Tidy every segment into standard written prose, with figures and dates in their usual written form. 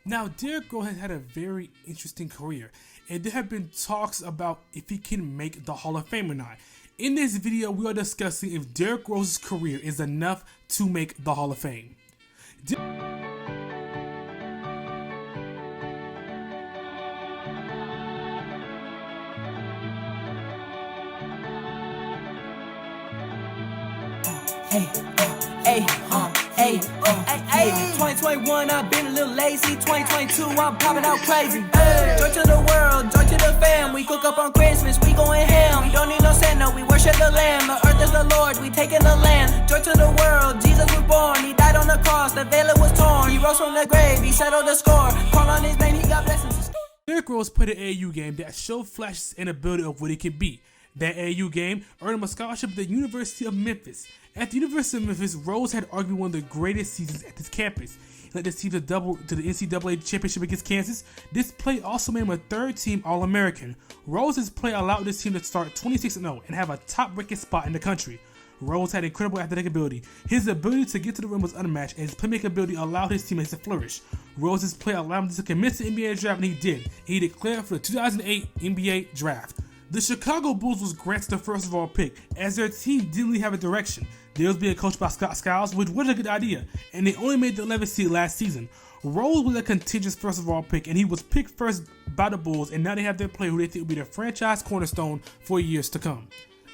Now, Derrick Rose has had a very interesting career, and there have been talks about if he can make the Hall of Fame or not. In this video, we are discussing if Derrick Rose's career is enough to make the Hall of Fame. Hey, 2021, I've been a little lazy. 2022, I'm popping out crazy. Joy to the world, joy to the fam. We cook up on Christmas, we going ham. We don't need no Santa, we worship the Lamb. The earth is the Lord, we taking the land. Joy to the world, Jesus was born. He died on the cross, the veil was torn. He rose from the grave, he settled the score. Call on his name, he got blessings. Derrick Rose played an AAU game that showed flashes and ability of what he can be. That AAU game earned him a scholarship at the University of Memphis. At the University of Memphis, Rose had arguably one of the greatest seasons at this campus. He led this team to the NCAA championship against Kansas. This play also made him a third-team All-American. Rose's play allowed this team to start 26-0 and have a top-ranking spot in the country. Rose had incredible athletic ability. His ability to get to the rim was unmatched, and his playmaking ability allowed his teammates to flourish. Rose's play allowed him to commit to the NBA draft, and he did. He declared for the 2008 NBA draft. The Chicago Bulls was granted the first overall pick, as their team didn't really have a direction. They was being coached by Scott Skiles, which was a good idea, and they only made the 11th seed last season. Rose was a contentious first overall pick, and he was picked first by the Bulls, and now they have their player who they think will be their franchise cornerstone for years to come.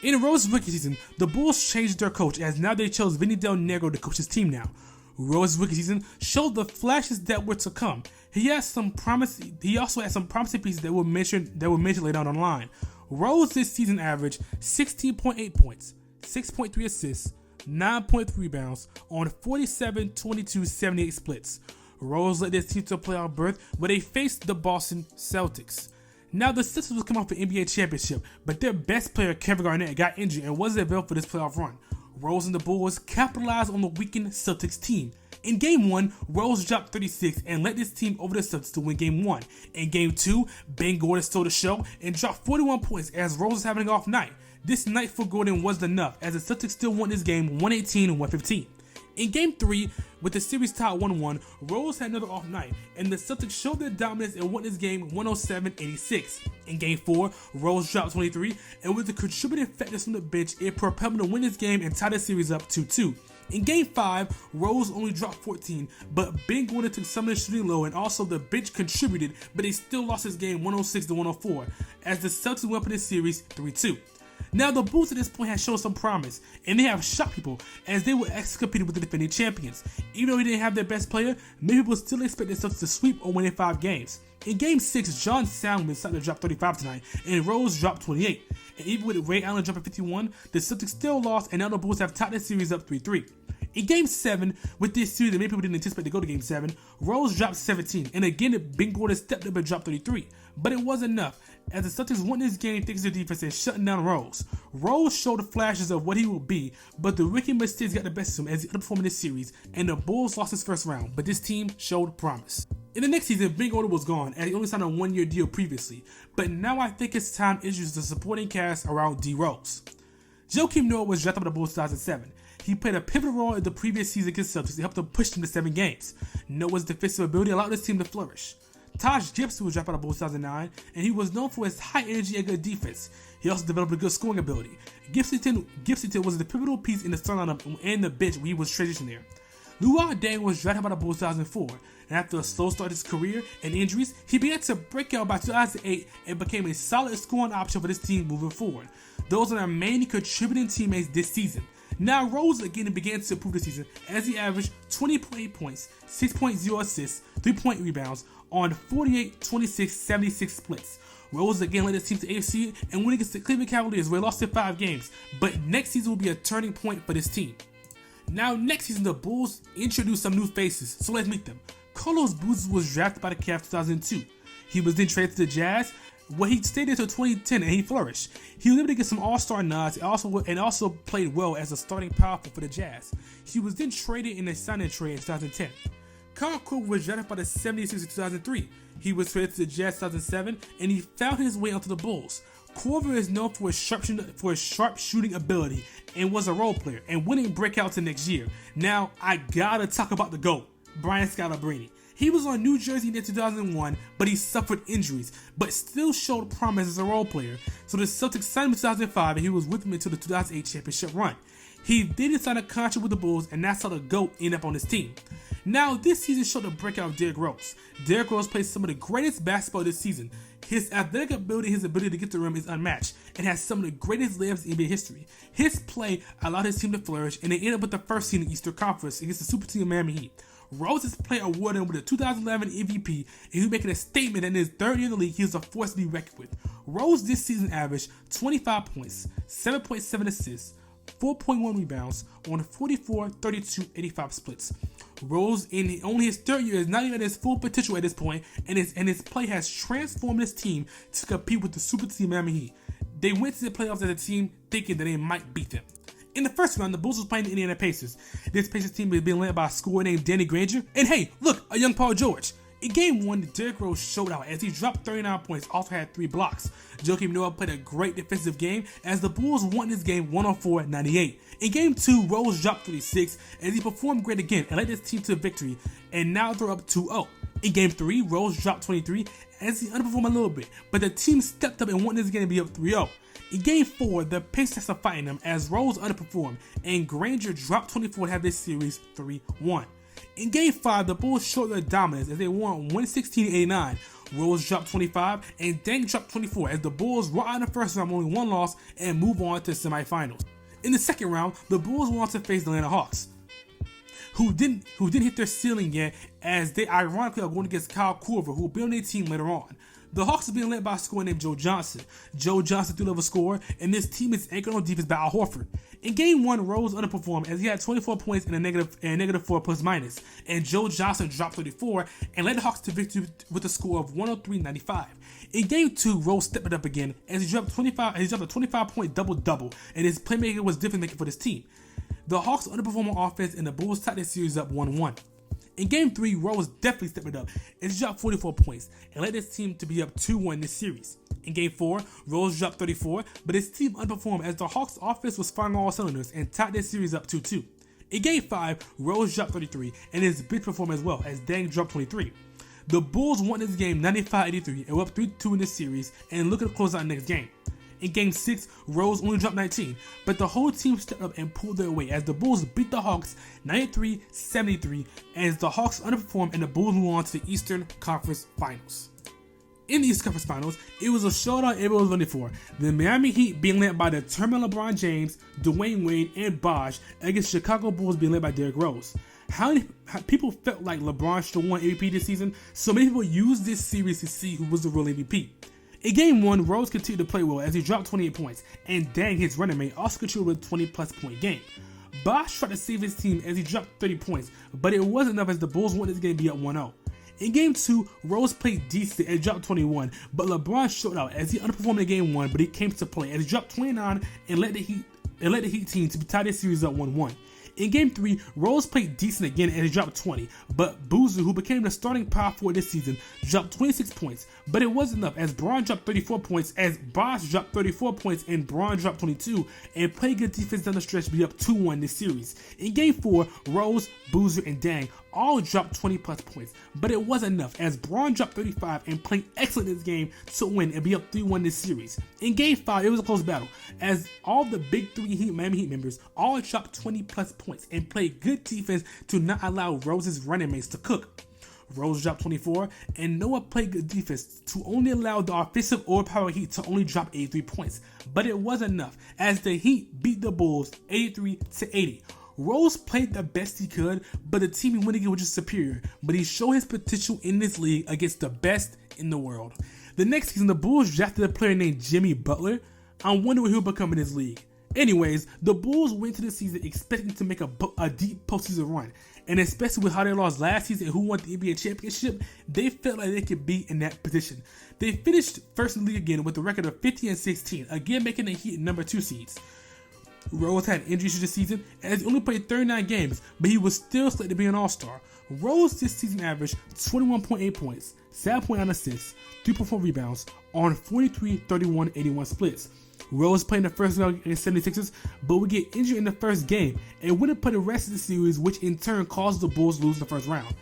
In Rose's rookie season, the Bulls changed their coach, as now they chose Vinny Del Negro to coach his team now. Rose's rookie season showed the flashes that were to come. He also had some promising pieces that were mentioned later on the line. Rose this season averaged 16.8 points, 6.3 assists, 9.3 rebounds on 47, 22, 78 splits. Rose led this team to a playoff berth where they faced the Boston Celtics. Now the Celtics was coming off an NBA championship, but their best player Kevin Garnett got injured and wasn't available for this playoff run. Rose and the Bulls capitalized on the weakened Celtics team. In Game 1, Rose dropped 36 and led this team over the Celtics to win Game 1. In Game 2, Ben Gordon stole the show and dropped 41 points as Rose was having an off night. This night for Gordon wasn't enough, as the Celtics still won this game 118-115. In Game 3, with the series tied 1-1, Rose had another off night, and the Celtics showed their dominance and won this game 107-86. In Game 4, Rose dropped 23, and with the contributing factors from the bench, it propelled him to win this game and tie the series up 2-2. In Game 5, Rose only dropped 14, but Ben Gordon took some of the shooting low, and also the bench contributed, but they still lost this game 106-104, as the Celtics went up in this series 3-2. Now the Bulls at this point had shown some promise, and they have shocked people as they were competing with the defending champions. Even though he didn't have their best player, many people still expect themselves to sweep or win in 5 games. In Game 6, John Salmon decided to drop 35 tonight, and Rose dropped 28. And even with Ray Allen dropping 51, the Celtics still lost, and now the Bulls have tied the series up 3-3. In Game 7, with this series that many people didn't anticipate to go to Game 7, Rose dropped 17, and again Ben Gordon stepped up and dropped 33. But it wasn't enough, as the Celtics won this game thanks to their defense and shutting down Rose. Rose showed the flashes of what he will be, but the rookie mistakes got the best of him as he underperformed in this series, and the Bulls lost his first round, but this team showed promise. In the next season, Ben Gordon was gone, as he only signed a 1-year deal previously, but now I think it's time to introduce the supporting cast around D. Rose. Joakim Noah was drafted by the Bulls in 2007. He played a pivotal role in the previous season against Celtics to help them push them to 7 games. Noah's defensive ability allowed this team to flourish. Taj Gibson was drafted by the Bulls in 2009, and he was known for his high energy and good defense. He also developed a good scoring ability. Gibson was the pivotal piece in the starting lineup and the bench when he was transitioning there. Luol Deng was drafted by the Bulls in 2004, and after a slow start to his career and injuries, he began to break out by 2008 and became a solid scoring option for this team moving forward. Those are their main contributing teammates this season. Now Rose again began to improve this season as he averaged 20.8 points, 6.0 assists, 3 rebounds on 48, 26, 76 splits. Rose again led his team to AFC and win against the Cleveland Cavaliers where he lost in 5 games, but next season will be a turning point for this team. Now next season the Bulls introduced some new faces, so let's meet them. Carlos Boozer was drafted by the Cavs in 2002. He was then traded to the Jazz, where he stayed there until 2010 and he flourished. He was able to get some all-star nods and also played well as a starting power forward for the Jazz. He was then traded in a signing trade in 2010. Kyle Korver was drafted by the 76ers in 2003. He was traded to the Jazz in 2007 and he found his way onto the Bulls. Korver is known for his sharp shooting ability and was a role player and winning breakouts the next year. Now I gotta talk about the GOAT, Brian Scalabrine. He was on New Jersey in 2001, but he suffered injuries, but still showed promise as a role player. So the Celtics signed him in 2005, and he was with them until the 2008 championship run. He did sign a contract with the Bulls, and that's how the GOAT ended up on his team. Now, this season showed the breakout of Derrick Rose. Derrick Rose played some of the greatest basketball this season. His athletic ability, his ability to get to the rim is unmatched, and has some of the greatest layups in NBA history. His play allowed his team to flourish, and they ended up with the first seed in the Eastern Conference against the super team of Miami Heat. Rose's play awarded him with a 2011 MVP, and he's making a statement that in his third year in the league, he is a force to be reckoned with. Rose this season averaged 25 points, 7.7 assists, 4.1 rebounds on 44, 32, 85 splits. Rose, in only his third year, is not even at his full potential at this point, and his play has transformed his team to compete with the super team Miami Heat. They went to the playoffs as a team thinking that they might beat them. In the first round, the Bulls was playing the Indiana Pacers. This Pacers team is being led by a scorer named Danny Granger. And hey, look, a young Paul George. In game 1, Derrick Rose showed out as he dropped 39 points, also had 3 blocks. Joakim Noah played a great defensive game as the Bulls won this game 104-98. In game 2, Rose dropped 36 as he performed great again and led his team to victory, and now they're up 2-0. In game 3, Rose dropped 23 as he underperformed a little bit, but the team stepped up and won this game to be up 3-0. In game 4, the Pacers are fighting them as Rose underperformed and Granger dropped 24 to have this series 3-1. In game 5, the Bulls showed their dominance as they won 116-89. Rose dropped 25 and Deng dropped 24 as the Bulls were out in the first round with only 1 loss and move on to the semifinals. In the second round, the Bulls went on to face the Atlanta Hawks, who didn't hit their ceiling yet, as they ironically are going against Kyle Korver, who will be on their team later on. The Hawks are being led by a scorer named Joe Johnson. Joe Johnson threw over scorer, and this team is anchored on defense by Al Horford. In game 1, Rose underperformed as he had 24 points and a negative 4 plus minus, and Joe Johnson dropped 34 and led the Hawks to victory with a score of 103-95. In game 2, Rose stepped it up again as he dropped a 25-point double-double, and his playmaking was difference making for this team. The Hawks underperformed on offense, and the Bulls tied this series up 1-1. In game 3, Rose definitely stepped it up and dropped 44 points and led his team to be up 2-1 this series. In game 4, Rose dropped 34, but his team underperformed as the Hawks' offense was firing all cylinders and tied this series up 2-2. In game 5, Rose dropped 33 and his bench performed as well as Deng dropped 23. The Bulls won this game 95-83 and were up 3-2 in this series and looking to close out next game. In game 6, Rose only dropped 19, but the whole team stepped up and pulled their weight as the Bulls beat the Hawks 93-73 as the Hawks underperformed and the Bulls moved on to the Eastern Conference Finals. In the Eastern Conference Finals, it was a showdown everyone was running for. The Miami Heat being led by the terminal LeBron James, Dwayne Wade, and Bosh against Chicago Bulls being led by Derrick Rose. How many people felt like LeBron should have won MVP this season? So many people used this series to see who was the real MVP. In game 1, Rose continued to play well as he dropped 28 points, and Deng, his running mate, also contributed with a 20-plus point game. Bosh tried to save his team as he dropped 30 points, but it wasn't enough as the Bulls won this game to be up 1-0. In game 2, Rose played decent and dropped 21, but LeBron showed out as he underperformed in game 1, but he came to play as he dropped 29 and led the Heat team to tie this series up 1-1. In game 3, Rose played decent again and he dropped 20, but Boozer, who became the starting power forward this season, dropped 26 points, but it wasn't enough as Braun dropped 34 points, as Bosh dropped 34 points and Braun dropped 22, and played good defense down the stretch to be up 2-1 this series. In game 4, Rose, Boozer, and Deng all dropped 20-plus points, but it wasn't enough as Braun dropped 35 and played excellent this game to win and be up 3-1 this series. In game 5, it was a close battle as all the big 3 Miami Heat members all dropped 20-plus points and played good defense to not allow Rose's running mates to cook. Rose dropped 24, and Noah played good defense to only allow the offensive overpowered Heat to only drop 83 points, but it wasn't enough as the Heat beat the Bulls 83-80. Rose played the best he could, but the team he went against was just superior, but he showed his potential in this league against the best in the world. The next season, the Bulls drafted a player named Jimmy Butler. I wonder what he'll become in this league. Anyways, the Bulls went into the season expecting to make a deep postseason run, and especially with how they lost last season and who won the NBA championship, they felt like they could be in that position. They finished first in the league again with a record of 50-16, again making the Heat number 2 seeds. Rose had injuries this season as he only played 39 games, but he was still slated to be an All-Star. Rose this season averaged 21.8 points, 7.9 assists, 3.4 rebounds on 43, 31, 81 splits. Rose played in the first round against 76ers, but would get injured in the first game and wouldn't play the rest of the series, which in turn caused the Bulls to lose the first round.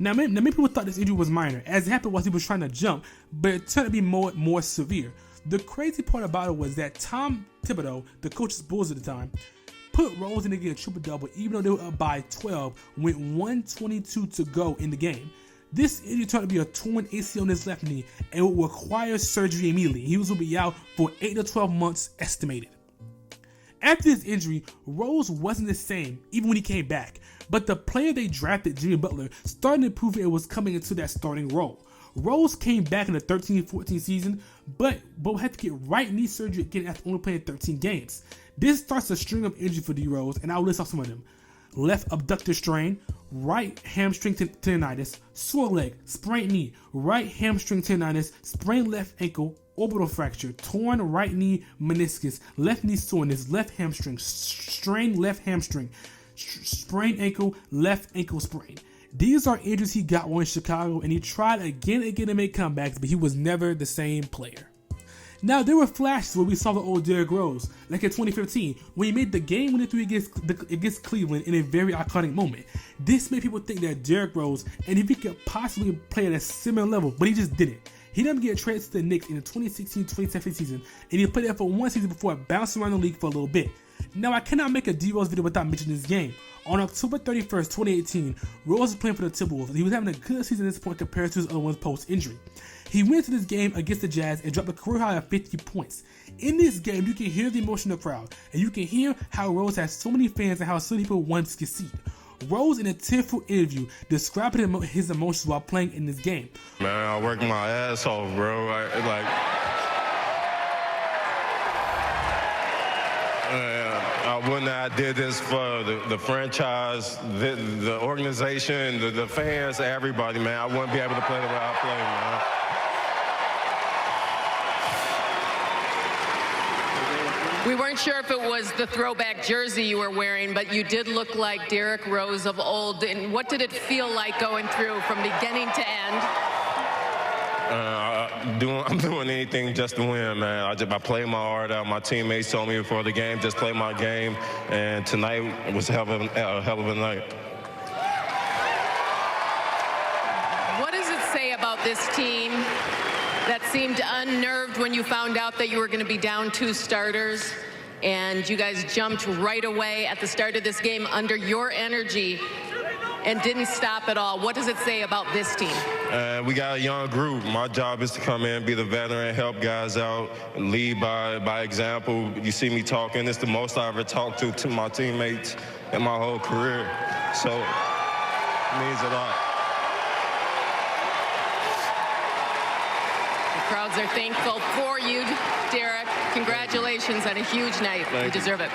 Now many people thought this injury was minor, as it happened while he was trying to jump, but it turned out to be more severe. The crazy part about it was that Tom Thibodeau, the coach's Bulls at the time, put Rose in to get a triple-double even though they were up by 12 with 1:22 to go in the game. This injury turned out to be a torn ACL in his left knee and would require surgery immediately. He will be out for 8 to 12 months estimated. After this injury, Rose wasn't the same even when he came back, but the player they drafted, Jimmy Butler, started to prove it was coming into that starting role. Rose came back in the 13-14 season, but had to get right knee surgery again after only playing 13 games. This starts a string of injuries for D Rose, and I'll list off some of them. Left abductor strain, right hamstring tendonitis, sore leg, sprained knee, right hamstring tendonitis, sprained left ankle, orbital fracture, torn right knee meniscus, left knee soreness, left hamstring, strained left hamstring, sprained ankle, left ankle sprain. These are injuries he got while in Chicago, and he tried again and again to make comebacks, but he was never the same player. Now, there were flashes where we saw the old Derrick Rose, like in 2015, when he made the game-winning three against Cleveland in a very iconic moment. This made people think that Derrick Rose, and if he could possibly play at a similar level, but he just didn't. He didn't get traded to the Knicks in the 2016-2017 season, and he played there for one season before bouncing around the league for a little bit. Now, I cannot make a D-Rose video without mentioning this game. On October 31st, 2018, Rose was playing for the Timberwolves, and he was having a good season at this point compared to his other ones post-injury. He went into this game against the Jazz and dropped a career high of 50 points. In this game, you can hear the emotion of the crowd, and you can hear how Rose has so many fans and how so many people want to succeed. Rose, in a tearful interview, described his emotions while playing in this game. Man, I worked my ass off, bro. I wouldn't have did this for the franchise, the organization, the fans, everybody, man. I wouldn't be able to play the way I play, man. We weren't sure if it was the throwback jersey you were wearing, but you did look like Derrick Rose of old. And what did it feel like going through from beginning to end? I'm doing anything just to win, man. I play my heart out. My teammates told me before the game, just play my game. And tonight was a hell of a night. What does it say about this team that seemed unnerved when you found out that you were going to be down 2 starters, and you guys jumped right away at the start of this game under your energy and didn't stop at all? What does it say about this team? We got a young group. My job is to come in, be the veteran, help guys out, and lead by example. You see me talking. It's the most I ever talked to my teammates in my whole career. So it means a lot. The crowds are thankful for you, Derrick. Congratulations on a huge night. You deserve it.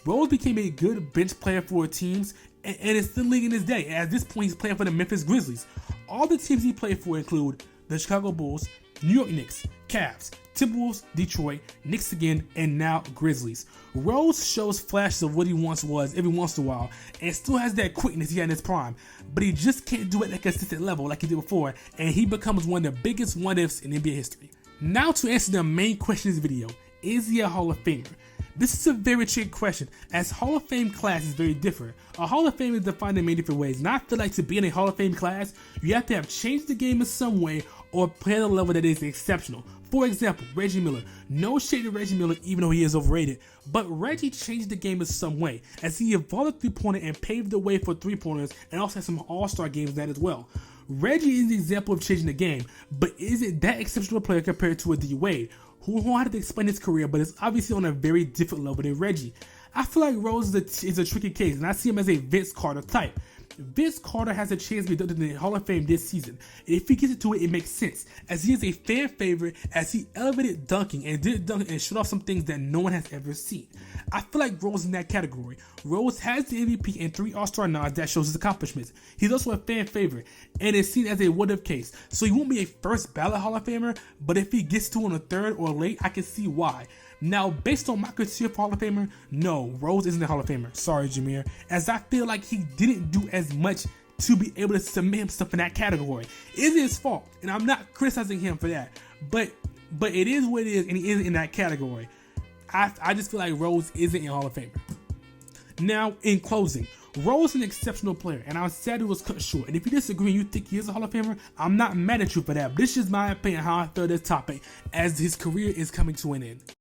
Rose became a good bench player for teams and is still leading his day. At this point, he's playing for the Memphis Grizzlies. All the teams he played for include the Chicago Bulls, New York Knicks, Cavs, Timberwolves, Detroit, Knicks again, and now Grizzlies. Rose shows flashes of what he once was every once in a while and still has that quickness he had in his prime, but he just can't do it at a consistent level like he did before, and he becomes one of the biggest what-ifs in NBA history. Now to answer the main question of this video, is he a Hall of Famer? This is a very tricky question, as Hall of Fame class is very different. A Hall of Fame is defined in many different ways, and I feel like to be in a Hall of Fame class, you have to have changed the game in some way or play at a level that is exceptional. For example, Reggie Miller. No shade to Reggie Miller, even though he is overrated, but Reggie changed the game in some way, as he evolved the three-pointer and paved the way for three-pointers, and also had some all-star games in that as well. Reggie is the example of changing the game, but is it that exceptional player compared to a D Wade, who had to explain his career, but is obviously on a very different level than Reggie? I feel like Rose is a tricky case, and I see him as a Vince Carter type. Vince Carter has a chance to be inducted in the Hall of Fame this season. If he gets into it, it makes sense, as he is a fan favorite, as he elevated dunking and did dunk and showed off some things that no one has ever seen. I feel like Rose is in that category. Rose has the MVP and 3 All-Star nods that shows his accomplishments. He's also a fan favorite and is seen as a what-if case, so he won't be a first ballot Hall of Famer, but if he gets to on a third or late, I can see why. Now, based on my criteria for Hall of Famer, no, Rose isn't a Hall of Famer. Sorry, Jameer, as I feel like he didn't do as much to be able to submit himself in that category. It is his fault, and I'm not criticizing him for that, but it is what it is, and he is in that category. I just feel like Rose isn't a Hall of Famer. Now, in closing, Rose is an exceptional player, and I'm sad it was cut short. And if you disagree and you think he is a Hall of Famer, I'm not mad at you for that. But this is my opinion how I feel this topic as his career is coming to an end.